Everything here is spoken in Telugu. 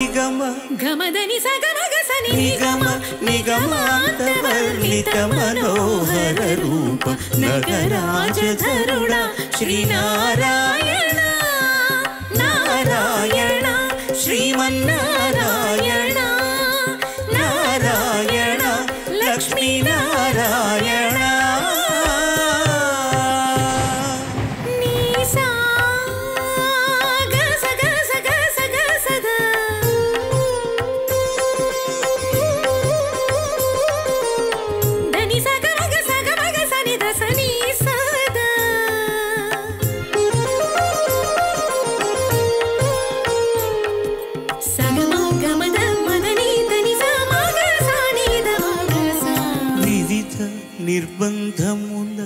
నిగమ గమదని సగమగసని నిగమ నిగమాంతవర్ణిత మనోహర రూప నగరాజధరుడా శ్రీనారాయణ నారాయణ శ్రీమన్నారాయణ నారాయణ లక్ష్మీనారాయణ నిర్బంధముల